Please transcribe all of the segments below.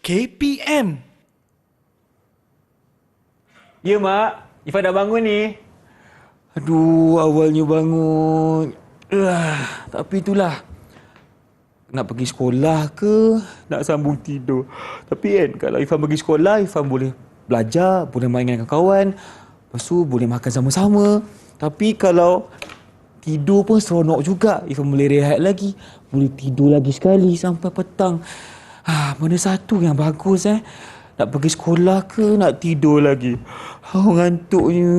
KPM. Ya, Mak. Ifan dah bangun ni. Aduh, awalnya bangun. Tapi itulah. Nak pergi sekolah ke, nak sambung tidur. Tapi kan, kalau Ifan pergi sekolah, Ifan boleh belajar, boleh main dengan kawan. Lepas tu, boleh makan sama-sama. Tapi kalau tidur pun seronok juga. Ifan boleh rehat lagi. Boleh tidur lagi sekali sampai petang. Mana satu yang bagus Nak pergi sekolah ke, nak tidur lagi? Ngantuknya.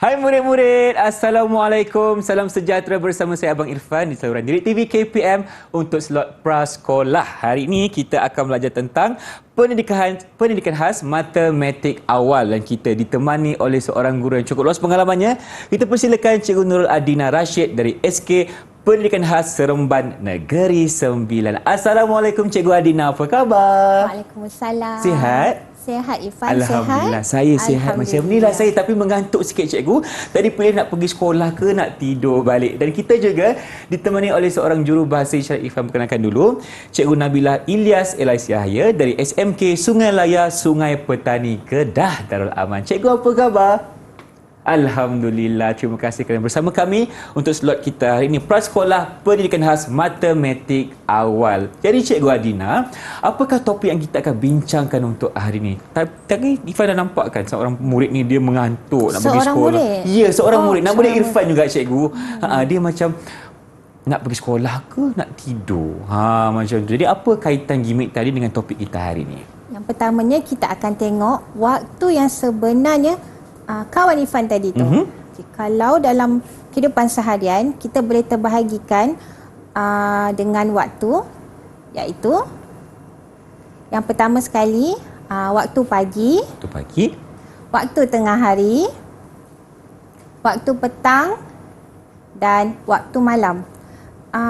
Hai murid-murid, Assalamualaikum. Salam sejahtera bersama saya Abang Irfan di saluran Didik TV KPM untuk slot prasekolah. Hari ini kita akan belajar tentang pendidikan khas matematik awal dan kita ditemani oleh seorang guru yang cukup luas pengalamannya. Kita persilakan Cikgu Nurul Adina Rashid dari SK Pendidikan Khas Seremban Negeri Sembilan. Assalamualaikum Cikgu Adina, apa khabar? Waalaikumsalam. Sihat? Sihat Ifan, Alhamdulillah, sihat? saya sihat macam inilah saya, tapi mengantuk sikit cikgu. Tadi pilih nak pergi sekolah ke nak tidur balik. Dan kita juga ditemani oleh seorang jurubahasa isyarat. Ifan perkenalkan dulu, Cikgu Nabilah Ilyas Elais Yahya dari SMK Sungai Laya, Sungai Petani, Kedah, Darul Aman. Cikgu, apa khabar? Alhamdulillah, terima kasih kerana bersama kami untuk slot kita hari ini, Prasekolah Pendidikan Khas Matematik Awal. Jadi Cikgu Adina, apakah topik yang kita akan bincangkan untuk hari ini? Tadi Ifan dah nampak kan seorang murid ni dia mengantuk nak pergi sekolah. Seorang murid? Ya, seorang murid. Nama dia Irfan juga Cikgu. Dia macam nak pergi sekolah ke nak tidur. Macam tu. Jadi apa kaitan gimmick tadi dengan topik kita hari ini? Yang pertamanya kita akan tengok waktu yang sebenarnya kawan Ifan tadi tu. Kalau dalam kehidupan seharian kita boleh terbahagikan dengan waktu, iaitu yang pertama sekali waktu pagi, waktu tengah hari, waktu petang dan waktu malam.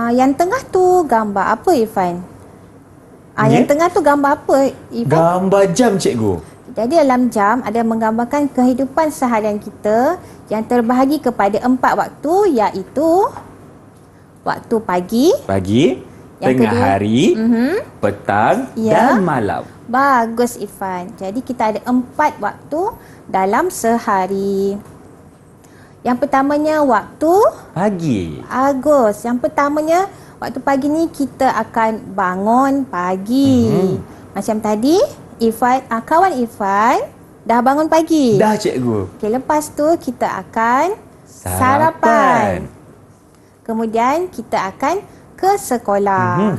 Yang tengah tu gambar apa Ifan? Yang tengah tu gambar apa Ifan? Gambar jam Cikgu. Jadi dalam jam ada menggambarkan kehidupan seharian kita yang terbahagi kepada 4 waktu, iaitu waktu pagi, tengah hari, petang dan malam. Bagus Ifan. Jadi kita ada 4 waktu dalam sehari. Yang pertamanya waktu pagi. Bagus. Yang pertamanya waktu pagi ni kita akan bangun pagi. Macam tadi kawan Ifan dah bangun pagi. Dah cikgu. Okey, lepas tu kita akan sarapan. Kemudian kita akan ke sekolah.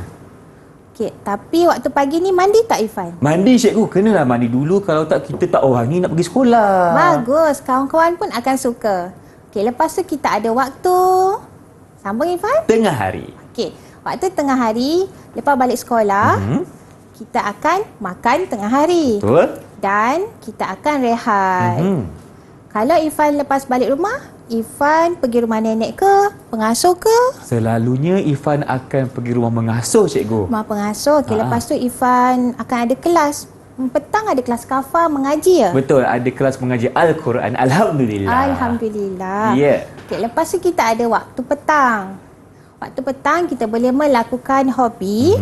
Okey, tapi waktu pagi ni mandi tak Ifan? Mandi cikgu, kenalah mandi dulu, kalau tak kita tak orang ni nak pergi sekolah. Bagus, kawan-kawan pun akan suka. Okey, lepas tu kita ada waktu sambung Ifan? Tengah hari. Okey, waktu tengah hari lepas balik sekolah, kita akan makan tengah hari. Betul. Dan kita akan rehat. Kalau Ifan lepas balik rumah, Ifan pergi rumah nenek ke, pengasuh ke? Selalunya Ifan akan pergi rumah mengasuh cikgu. Rumah pengasuh. Okay, lepas tu Ifan akan ada kelas. Petang ada kelas kafar mengaji ya? Betul, ada kelas mengaji Al-Quran. Alhamdulillah. Alhamdulillah. Ya. Okay, lepas tu kita ada waktu petang. Waktu petang kita boleh melakukan hobi.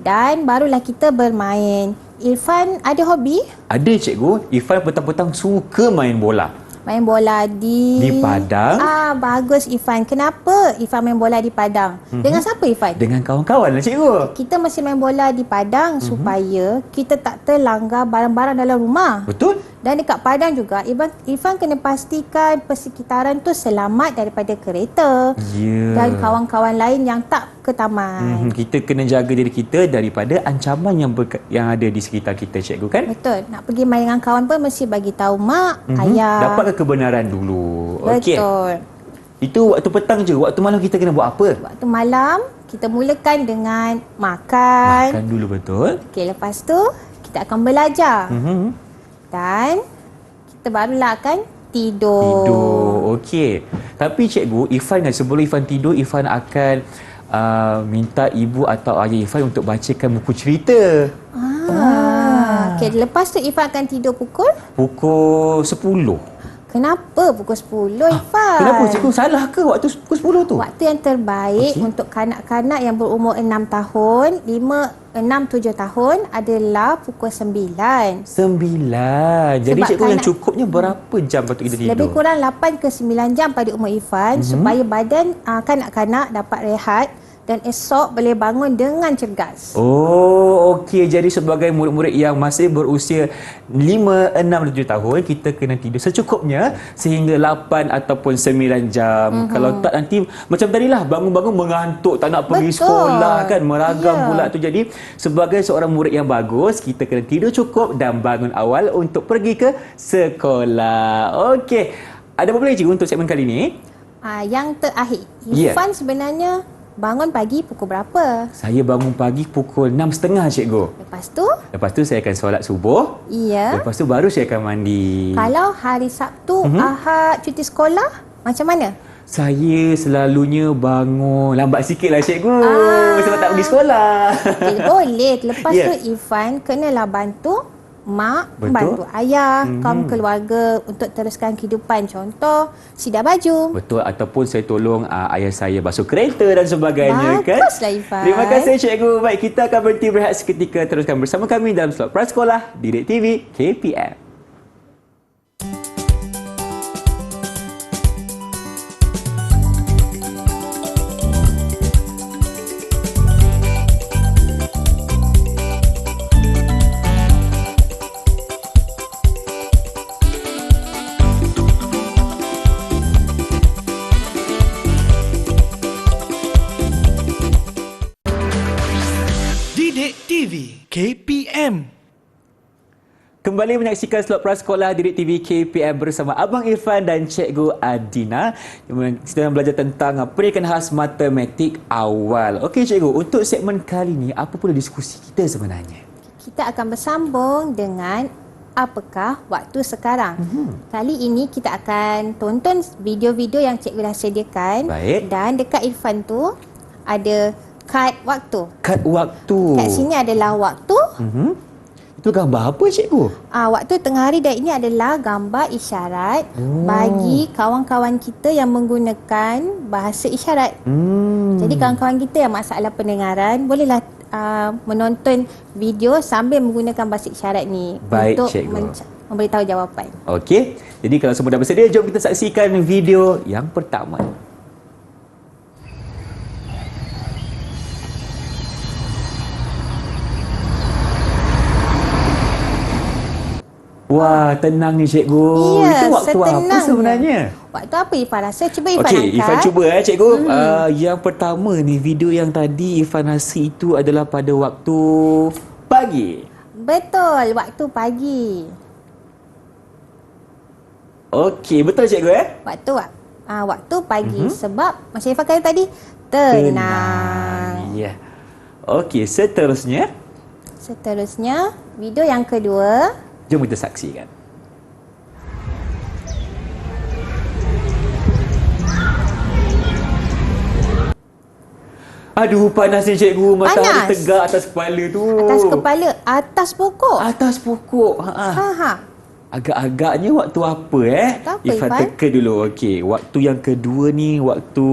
Dan barulah kita bermain. Irfan ada hobi? Ada cikgu. Irfan petang-petang suka main bola. Main bola di padang. Bagus Irfan. Kenapa Irfan main bola di padang? Dengan siapa Irfan? Dengan kawan-kawan lah cikgu. Kita mesti main bola di padang supaya kita tak terlanggar barang-barang dalam rumah. Betul. Dan dekat padang juga Irfan kena pastikan persekitaran tu selamat daripada kereta. Dan kawan-kawan lain yang tak ke taman. Kita kena jaga diri kita daripada ancaman yang ada di sekitar kita cikgu kan? Betul. Nak pergi main dengan kawan pun mesti bagi tahu mak, ayah. Dapatkan kebenaran dulu. Betul. Itu waktu petang je. Waktu malam kita kena buat apa? Waktu malam kita mulakan dengan makan. Makan dulu, betul. Okey, lepas tu kita akan belajar. Dan kita barulah akan tidur. Tidur. Okey. Tapi cikgu, Ifan kan sebelum Ifan tidur, Ifan akan minta ibu atau ayah Ifan untuk bacakan buku cerita. Okey, lepas tu Ifan akan tidur pukul? Pukul 10. Kenapa pukul 10, Ifan? Kenapa cikgu? Salah ke waktu pukul 10 tu? Waktu yang terbaik untuk kanak-kanak yang berumur 6 tahun, 6-7 tahun adalah pukul 9. 9. Jadi Sebab cikgu yang cukupnya berapa jam patut kita tidur? Lebih kurang 8 ke 9 jam pada umur Ifan supaya badan kanak-kanak dapat rehat dan esok boleh bangun dengan cergas. Oh, okey. Jadi sebagai murid-murid yang masih berusia 5, 6, 7 tahun, kita kena tidur secukupnya sehingga 8 ataupun 9 jam. Kalau tak nanti macam tadilah bangun-bangun mengantuk, tak nak pergi sekolah kan, meragam pula tu. Jadi sebagai seorang murid yang bagus, kita kena tidur cukup dan bangun awal untuk pergi ke sekolah. Okey. Ada apa lagi cikgu untuk segmen kali ni? Yang terakhir, Ifan sebenarnya bangun pagi pukul berapa? Saya bangun pagi pukul 6.30 cikgu. Lepas tu saya akan solat subuh. Ya. Lepas tu baru saya akan mandi. Kalau hari Sabtu, Ahad, cuti sekolah, macam mana? Saya selalunya bangun lambat sikit lah cikgu. Sebab tak pergi sekolah. Okay, boleh. Lepas tu Ifan kenalah bantu mak, bantu ayah, kaum keluarga untuk teruskan kehidupan. Contoh, sidar baju. Betul. Ataupun saya tolong ayah saya basuh kereta dan sebagainya. Baguslah, Ifan. Terima kasih cikgu. Baik, kita akan berhenti berehat seketika. Teruskan bersama kami dalam slot Prasekolah Didik TV KPM. KPM. Kembali menyaksikan slot Prasekolah Didik TV KPM bersama Abang Irfan dan Cikgu Adina yang sedang belajar tentang pendidikan khas matematik awal. Okey cikgu, untuk segmen kali ni apa pula diskusi kita sebenarnya? Kita akan bersambung dengan apakah waktu sekarang. Kali ini kita akan tonton video-video yang cikgu dah sediakan. Baik. Dan dekat Irfan tu ada kad waktu. Kad waktu. Kat sini adalah waktu. Itu gambar apa cikgu? Waktu tengah hari, dan ini adalah gambar isyarat bagi kawan-kawan kita yang menggunakan bahasa isyarat. Jadi kawan-kawan kita yang masalah pendengaran bolehlah menonton video sambil menggunakan bahasa isyarat ni. Baik, untuk cikgu. memberitahu jawapan. Okey. Jadi kalau semua dah bersedia, jom kita saksikan video yang pertama. Wah, tenang ni cikgu. Ya, Itu waktu apa sebenarnya? Waktu apa Ifan rasa? Cuba Ifan Okey, angkat. Ifan cuba cikgu. Yang pertama ni, video yang tadi Ifan rasa itu adalah pada waktu pagi. Betul, waktu pagi. Okey, betul cikgu Waktu pagi. Sebab macam Ifan kata tadi, tenang. Ya. Okey, seterusnya. Seterusnya, video yang kedua. Jom kita saksikan. Aduh, panas ni cikgu. Matahari Panas. tegak atas kepala tu. Atas kepala, atas pokok. Atas pokok. Agak-agaknya waktu apa Waktu apa, Ifan Ifan? teka dulu. Okey, waktu yang kedua ni waktu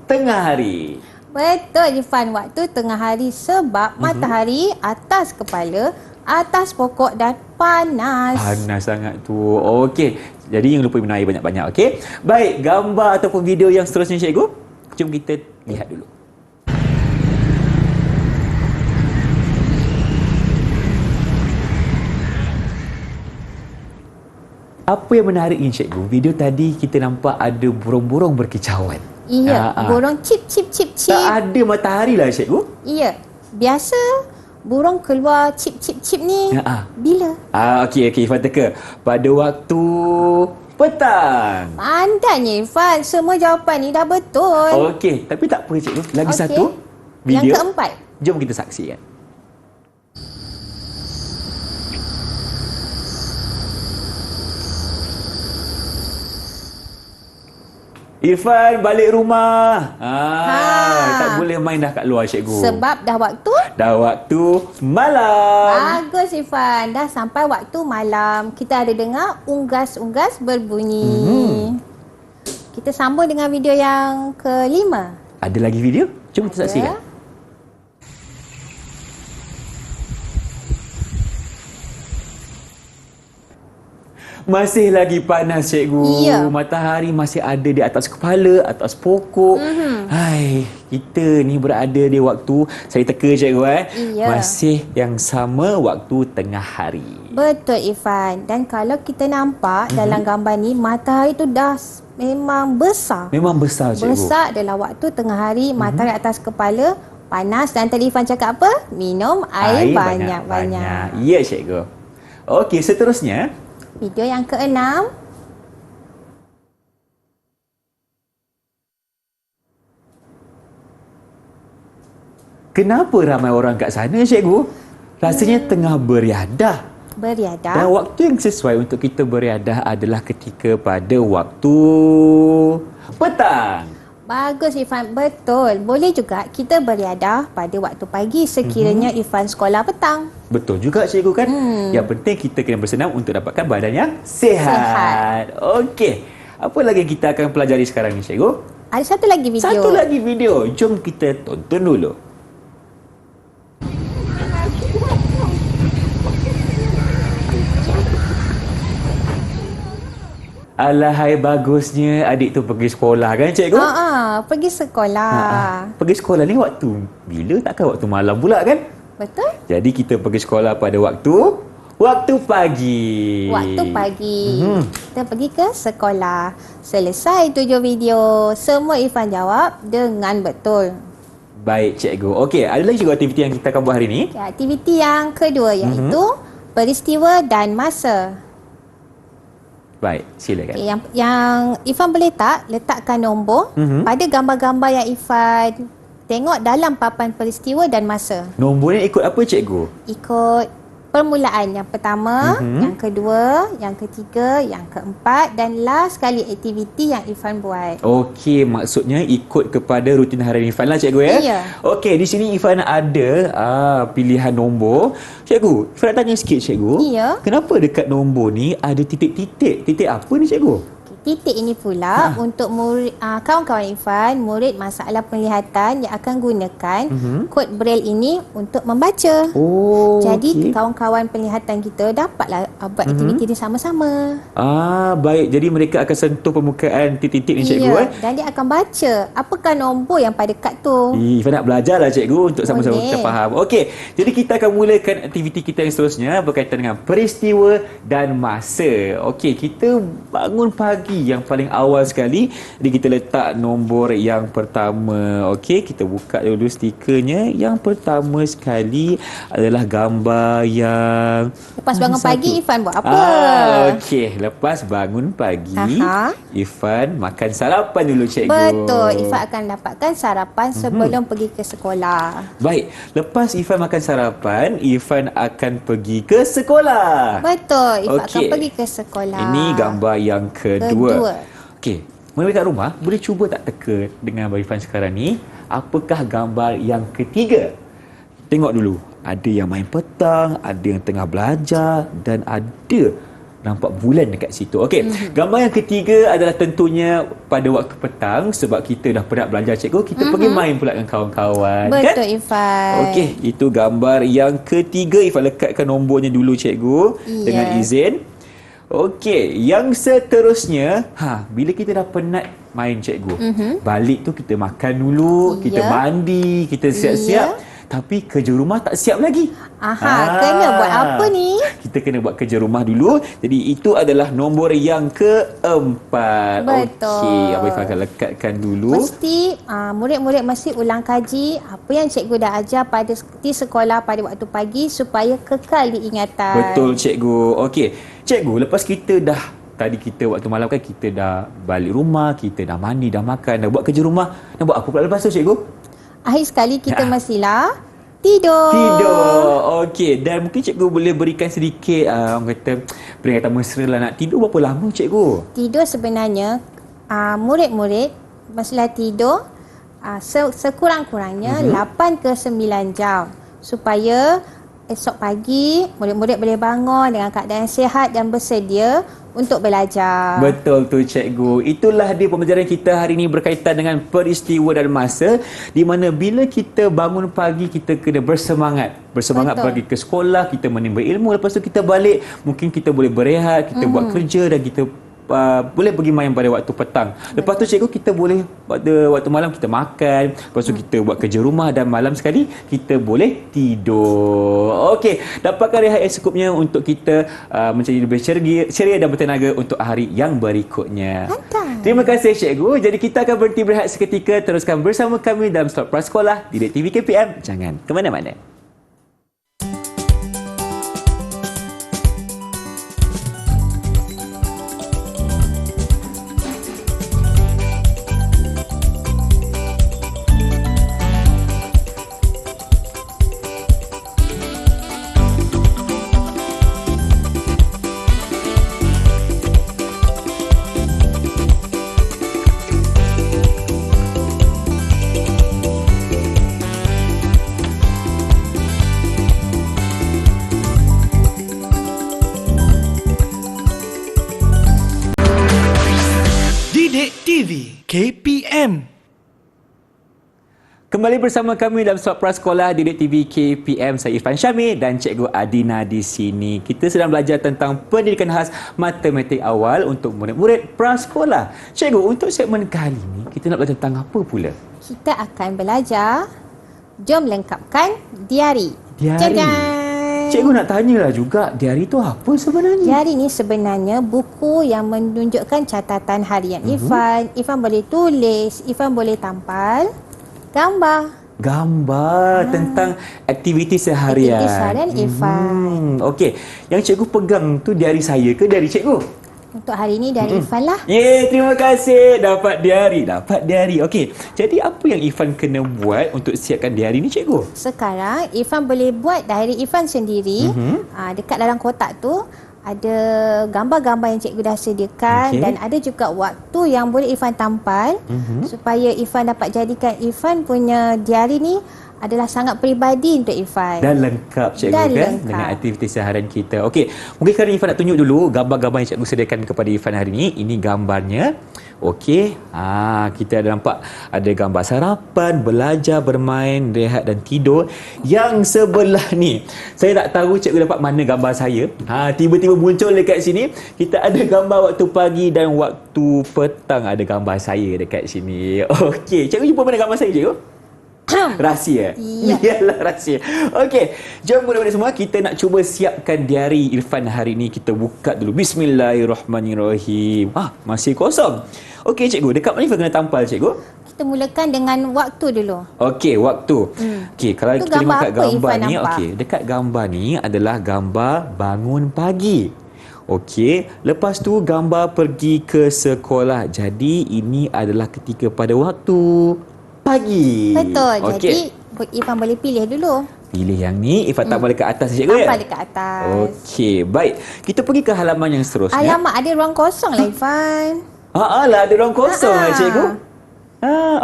tengah hari. Betul Ifan, waktu tengah hari sebab matahari atas kepala, atas pokok dan panas. Panas sangat tu. Okey, jadi jangan lupa minum air banyak-banyak. Okey. Baik, gambar ataupun video yang seterusnya cikgu. Jom kita lihat dulu. Apa yang menarik ni cikgu? Video tadi kita nampak ada burung-burung berkicauan. Iya, burung cip cip cip cip. Tak ada matahari lah cikgu. Iya, biasa burung keluar cip cip cip ni bila? Okey, Ifan teka. Pada waktu petang. Pandainya Ifan, semua jawapan ni dah betul. Okey, tapi tak apa cikgu. Lagi satu. video. Yang keempat. Jom kita saksikan. Irfan balik rumah. Tak boleh main dah kat luar cikgu. Sebab dah waktu? Dah waktu malam. Bagus Irfan. Dah sampai waktu malam. Kita ada dengar unggas-unggas berbunyi. Kita sambung dengan video yang kelima. Ada lagi video? Jom kita saksikan. Masih lagi panas cikgu. Ya. Matahari masih ada di atas kepala, atas pokok. Hai, kita ni berada di waktu saya teka cikgu Ya. Masih yang sama waktu tengah hari. Betul Irfan. Dan kalau kita nampak dalam gambar ni, matahari tu dah memang besar. Memang besar cikgu. Besar adalah waktu tengah hari, matahari atas kepala, panas. Dan tadi Irfan cakap apa? Minum air banyak-banyak. Ya cikgu. Okey, seterusnya Video yang keenam. kenapa ramai orang kat sana cikgu? Rasanya tengah beriadah. Beriadah. Dan waktu yang sesuai untuk kita beriadah adalah ketika pada waktu petang. Bagus Irfan, betul. Boleh juga kita beriadah pada waktu pagi sekiranya Irfan sekolah petang. Betul juga cikgu kan? Yang penting kita kena bersenam untuk dapatkan badan yang sihat. Okey. Apa lagi kita akan pelajari sekarang ni cikgu? Ada satu lagi video. Satu lagi video. Jom kita tonton dulu. Alahai bagusnya adik tu pergi sekolah kan cikgu? Pergi sekolah. Pergi sekolah ni waktu bila? Takkan waktu malam pula kan? Betul? Jadi kita pergi sekolah pada waktu pagi. Waktu pagi. Kita pergi ke sekolah. Selesai 7 video. Semua Irfan jawab dengan betul. Baik cikgu. Okey, ada lagi juga aktiviti yang kita akan buat hari ni. Okay, aktiviti yang kedua iaitu peristiwa dan masa. Baik, silakan. Okay, yang Irfan boleh letakkan nombor pada gambar-gambar yang Irfan tengok dalam papan peristiwa dan masa. Nombor ni ikut apa cikgu? Ikut permulaan. Yang pertama, yang kedua, yang ketiga, yang keempat dan last sekali aktiviti yang Irfan buat. Okey, maksudnya ikut kepada rutin harian Irfan lah cikgu ya? Ya. Okey, di sini Irfan ada pilihan nombor. Cikgu, Irfan nak tanya sikit cikgu. Ya. Kenapa dekat nombor ni ada titik-titik? Titik apa ni cikgu? Titik ini pula untuk murid, kawan-kawan Irfan, murid masalah penglihatan yang akan gunakan kod Braille ini untuk membaca. Oh, Jadi okey. kawan-kawan penglihatan kita dapatlah buat aktiviti ini sama-sama. Baik. Jadi mereka akan sentuh permukaan titik-titik ni cikgu Dan dia akan baca apakah nombor yang pada kad tu. Irfan nak belajar lah cikgu untuk sama-sama Boleh. kita faham. Okey, jadi kita akan mulakan aktiviti kita yang seterusnya berkaitan dengan peristiwa dan masa. Okey, kita bangun pagi yang paling awal sekali. Jadi kita letak nombor yang pertama. Okey, kita buka dulu stikernya. Yang pertama sekali adalah gambar yang Lepas bangun pagi, Irfan buat apa? Okey, lepas bangun pagi, Aha. Irfan makan sarapan dulu cikgu. Betul, Irfan akan dapatkan sarapan sebelum pergi ke sekolah. Baik, lepas Irfan makan sarapan, Irfan akan pergi ke sekolah. Betul, Irfan akan Okey. pergi ke sekolah. Ini gambar yang kedua. Okey, mereka kat rumah boleh cuba tak teka dengan Abang Irfan sekarang ni, apakah gambar yang ketiga? Tengok dulu. Ada yang main petang, ada yang tengah belajar dan ada nampak bulan dekat situ. Okey, gambar yang ketiga adalah tentunya pada waktu petang sebab kita dah penat belajar cikgu, kita pergi main pula dengan kawan-kawan. Betul, Kan? Irfan. Okey, itu gambar yang ketiga. Irfan lekatkan nombornya dulu cikgu dengan izin. Okey, yang seterusnya, bila kita dah penat main cikgu, balik tu kita makan dulu, kita mandi, kita siap-siap. Tapi kerja rumah tak siap lagi. Kena buat apa ni? Kita kena buat kerja rumah dulu. Jadi itu adalah nombor yang keempat. Betul. Okey, Abang Irfan akan lekatkan dulu. Mesti murid-murid mesti ulang kaji apa yang cikgu dah ajar di sekolah pada waktu pagi supaya kekal diingatan. Betul cikgu. Okey, cikgu, lepas kita dah tadi kita waktu malam kan kita dah balik rumah, kita dah mandi, dah makan, dah buat kerja rumah. Nak buat apa pula lepas tu cikgu? akhir sekali kita mestilah tidur. Okey, dan mungkin cikgu boleh berikan sedikit orang kata peringatan mesra lah, nak tidur berapa lama cikgu? Tidur sebenarnya murid-murid mestilah tidur sekurang-kurangnya 8 ke 9 jam supaya esok pagi murid-murid boleh bangun dengan keadaan sihat dan bersedia untuk belajar. Betul tu cikgu. Itulah dia pembelajaran kita hari ini berkaitan dengan peristiwa dan masa di mana bila kita bangun pagi kita kena bersemangat. Bersemangat Betul. pergi ke sekolah, kita menimba ilmu, lepas tu kita balik, mungkin kita boleh berehat, kita buat kerja dan kita boleh pergi main pada waktu petang. Lepas tu cikgu kita boleh pada waktu malam kita makan, lepas tu kita buat kerja rumah dan malam sekali kita boleh tidur. Okey, dapatkan rehat yang secukupnya untuk kita menjadi lebih ceria dan bertenaga untuk hari yang berikutnya. Mantap. Terima kasih cikgu. Jadi kita akan berhenti berehat seketika, teruskan bersama kami dalam Slot Prasekolah di TV KPM. Jangan ke mana-mana. Didik TV KPM. Kembali bersama kami dalam Slot Prasekolah Didik TV KPM. Saya Irfan Syamil dan Cikgu Adina di sini. Kita sedang belajar tentang pendidikan khas matematik awal untuk murid-murid prasekolah. Cikgu, untuk segmen kali ini kita nak belajar tentang apa pula? Kita akan belajar, jom lengkapkan diari. Diari. Jangan. Cikgu nak tanyalah juga, diari tu apa sebenarnya? Diari ni sebenarnya buku yang menunjukkan catatan harian Irfan. Irfan boleh tulis, Irfan boleh tampal gambar. Gambar tentang aktiviti seharian. Aktiviti seharian Irfan. Okey, yang cikgu pegang tu diari saya ke diari cikgu? Untuk hari ini dari Irfan lah. Terima kasih. Dapat diari. Okey, jadi apa yang Irfan kena buat untuk siapkan diari ni cikgu? Sekarang Irfan boleh buat diary Irfan sendiri. Dekat dalam kotak tu ada gambar-gambar yang cikgu dah sediakan, dan ada juga waktu yang boleh Irfan tampal supaya Irfan dapat jadikan Irfan punya diary ni adalah sangat peribadi untuk Irfan. Dan lengkap cikgu Dan kan lengkap. dengan aktiviti seharian kita. Okey, mungkin sekarang Irfan nak tunjuk dulu gambar-gambar yang cikgu sediakan kepada Irfan hari ini. Ini gambarnya. Okey, kita ada nampak ada gambar sarapan, belajar, bermain, rehat dan tidur. Yang sebelah ni, saya tak tahu cikgu dapat mana gambar saya. Tiba-tiba muncul dekat sini. Kita ada gambar waktu pagi dan waktu petang ada gambar saya dekat sini. Okey, cikgu jumpa mana gambar saya cikgu? Rahsia. Ya. Iyalah rahsia. Okey, jom murid-murid semua kita nak cuba siapkan diari Irfan hari ini. Kita buka dulu. Bismillahirrahmanirrahim. Masih kosong. Okey cikgu, dekat mana Irfan kena tampal cikgu? Kita mulakan dengan waktu dulu. Okey, waktu. Okey, kalau Itu kita gambar lihat apa gambar Irfan ni, nampak? okey, dekat gambar ni adalah gambar bangun pagi. Okey, lepas tu gambar pergi ke sekolah. Jadi ini adalah ketika pada waktu pagi. Betul. Okey. Jadi Irfan boleh pilih dulu. Pilih yang ni. Irfan tampal dekat atas cikgu ya? Tampal dekat atas. Okey, baik. Kita pergi ke halaman yang seterusnya. Alamak, ada ruang kosong lah Irfan. Lah ada ruang kosong lah cikgu.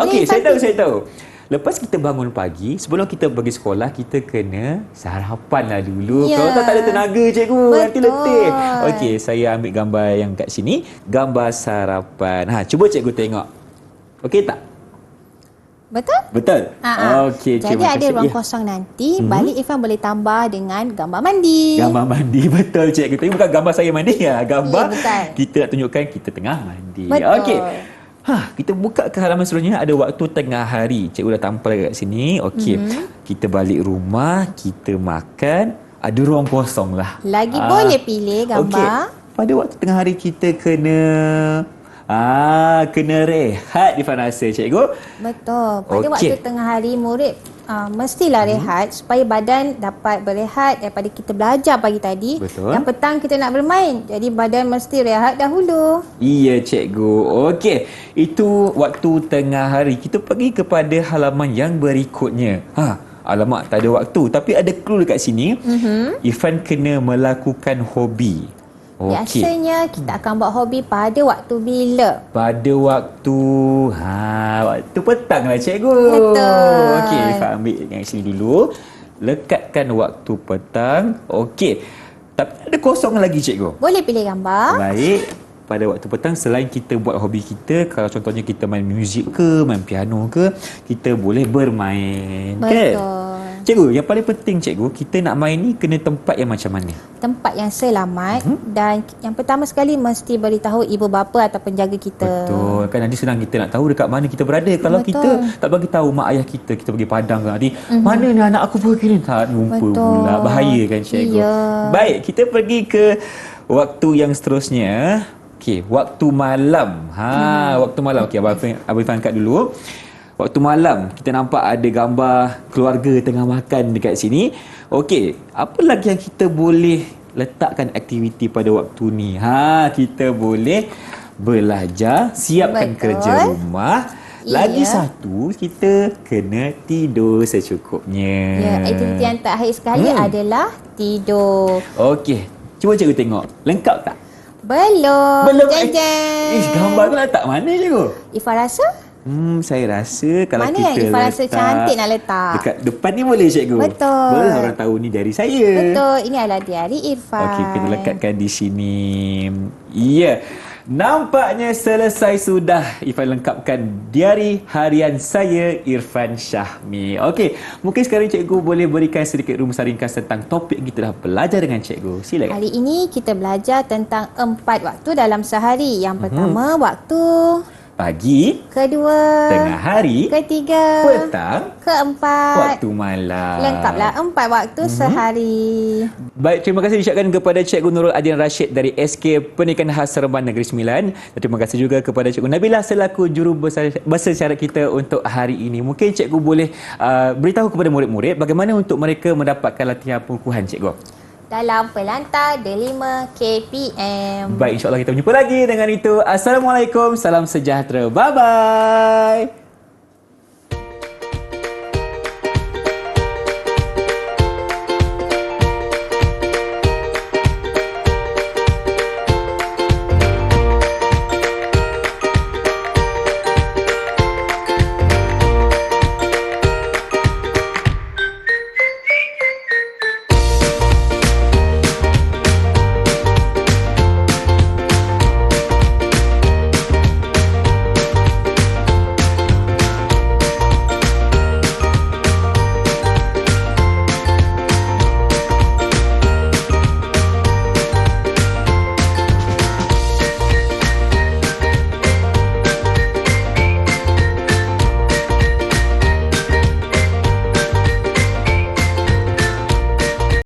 Okey, Boleh saya tahu. Lepas kita bangun pagi, sebelum kita pergi sekolah, kita kena sarapan lah dulu. Ya. Kalau tak ada tenaga cikgu, nanti Betul. letih. Okey, saya ambil gambar yang kat sini. Gambar sarapan. Cuba cikgu tengok. Okey tak? Betul? Betul? Okey, Jadi terima ada kasih. ruang Ya. kosong nanti, balik Irfan boleh tambah dengan gambar mandi. Gambar mandi, betul cikgu. Tapi bukan gambar saya mandi ya. Gambar Ya, bukan. kita nak tunjukkan kita tengah mandi. Betul. Okey. Kita buka ke halaman seterusnya. Ada waktu tengah hari. Cikgu dah tampal kat sini. Okey. Kita balik rumah, kita makan. Ada ruang kosong lah. Lagi boleh pilih gambar. Okey. Pada waktu tengah hari kita kena kena rehat di rasa cikgu. Betul. Pada Okey. waktu tengah hari murid mestilah rehat supaya badan dapat berehat daripada kita belajar pagi tadi. Betul. Yang petang kita nak bermain. Jadi badan mesti rehat dahulu. Iya cikgu. Okey, itu waktu tengah hari. Kita pergi kepada halaman yang berikutnya. Alamak, tak ada waktu. Tapi ada clue dekat sini. Irfan kena melakukan hobi. Okey. Biasanya kita akan buat hobi pada waktu bila? Pada waktu waktu petang lah cikgu. Betul. Okey, Irfan ambil yang sini dulu. Lekatkan waktu petang. Okey. Tapi ada kosong lagi cikgu. Boleh pilih gambar. Baik. Pada waktu petang, selain kita buat hobi kita, kalau contohnya kita main muzik ke, main piano ke, kita boleh bermain. Betul. Kan? Cikgu, yang paling penting cikgu, kita nak main ni kena tempat yang macam mana? Tempat yang selamat dan yang pertama sekali mesti beritahu ibu bapa atau penjaga kita. Betul. Kan nanti senang kita nak tahu dekat mana kita berada. Kalau Betul. kita tak bagi tahu mak ayah kita pergi padang ke nanti, mana ni anak aku pergi ni? Tak jumpa Betul. pula. Bahaya kan cikgu? Ya. Baik, kita pergi ke waktu yang seterusnya. Okey, waktu malam. Waktu malam. Okey, Abang Irfan angkat dulu. Waktu malam, kita nampak ada gambar keluarga tengah makan dekat sini. Okey, apa lagi yang kita boleh letakkan aktiviti pada waktu ni? Kita boleh belajar, siapkan Betul. kerja rumah. Lagi Ya. satu, kita kena tidur secukupnya. Ya, aktiviti yang terakhir sekali adalah tidur. Okey, cuba cikgu tengok. Lengkap tak? Belum. Jeng. Gambar tu letak mana cikgu? Ifah rasa? Saya rasa kalau Mana kita yang Ifah rasa cantik nak letak? dekat depan ni boleh cikgu? Betul. Boleh orang tahu ni dari saya. Betul. Ini adalah diari Irfan. Okey, kita lekatkan di sini. Ya. Nampaknya selesai sudah Irfan lengkapkan diari harian saya, Irfan Syahmi. Okey, mungkin sekarang cikgu boleh berikan sedikit rumus ringkas tentang topik yang kita dah belajar dengan cikgu. Silakan. Hari ini kita belajar tentang 4 waktu dalam sehari. Yang pertama, waktu. Pagi, Kedua. tengah hari, Ketiga. petang, Keempat. waktu malam. Lengkaplah 4 waktu sehari. Baik, terima kasih diucapkan kepada Cikgu Nurul Adin Rashid dari SK Pendidikan Khas Seremban Negeri Sembilan. Dan terima kasih juga kepada Cikgu Nabilah selaku juru bahasa isyarat kita untuk hari ini. Mungkin Cikgu boleh beritahu kepada murid-murid bagaimana untuk mereka mendapatkan latihan pengukuhan, Cikgu. Dalam Pelantar D5 KPM. Baik, insyaAllah kita berjumpa lagi. Dengan itu, Assalamualaikum, salam sejahtera. Bye-bye.